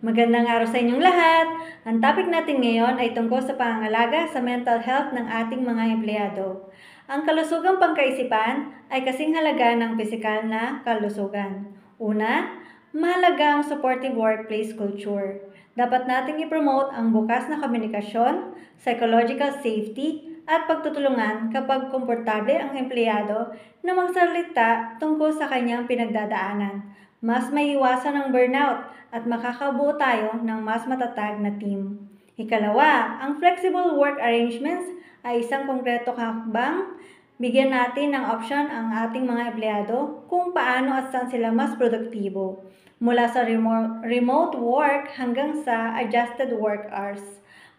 Magandang araw sa inyong lahat! Ang topic natin ngayon ay tungkol sa pangangalaga sa mental health ng ating mga empleyado. Ang kalusugang pangkaisipan ay kasing halaga ng pisikal na kalusugan. Una, mahalaga ang supportive workplace culture. Dapat nating i-promote ang bukas na komunikasyon, psychological safety, at pagtutulungan kapag komportable ang empleyado na magsalita tungkol sa kanyang pinagdadaanan. Mas maiiwasan ang burnout at makakabuo tayo ng mas matatag na team. Ikalawa, ang flexible work arrangements ay isang konkretong hakbang. Bigyan natin ng option ang ating mga empleyado kung paano at saan sila mas produktibo. Mula sa remote work hanggang sa adjusted work hours.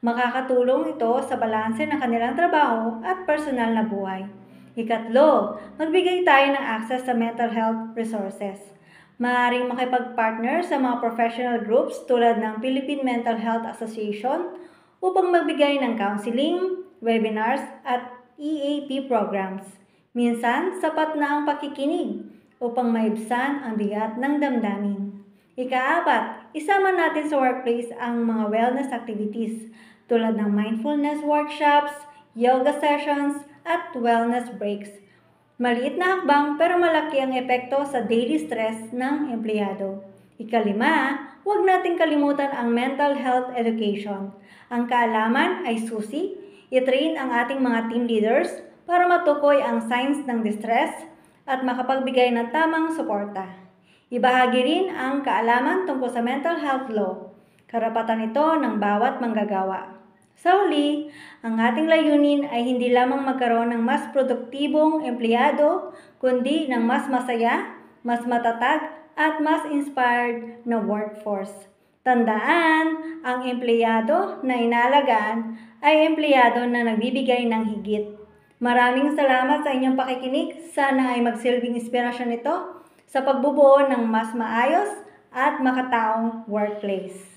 Makakatulong ito sa balanse ng kanilang trabaho at personal na buhay. Ikatlo, magbigay tayo ng access sa mental health resources. Maaaring makipag-partner sa mga professional groups tulad ng Philippine Mental Health Association upang magbigay ng counseling, webinars at EAP programs. Minsan, sapat na ang pakikinig upang maibsan ang bigat ng damdamin. Ikaapat, isama natin sa workplace ang mga wellness activities tulad ng mindfulness workshops, yoga sessions, at wellness breaks. Maliit na hakbang pero malaki ang epekto sa daily stress ng empleyado. Ikalima, huwag nating kalimutan ang mental health education. Ang kaalaman ay susi. I-train ang ating mga team leaders para matukoy ang signs ng distress at makapagbigay ng tamang suporta. Ibahagi rin ang kaalaman tungkol sa mental health law. Karapatan ito ng bawat manggagawa. Sa huli, ang ating layunin ay hindi lamang magkaroon ng mas produktibong empleyado, kundi ng mas masaya, mas matatag, at mas inspired na workforce. Tandaan, ang empleyado na inaalagaan ay empleyado na nagbibigay ng higit. Maraming salamat sa inyong pakikinig. Sana ay magsilbing inspirasyon ito sa pagbubuo ng mas maayos at makataong workplace.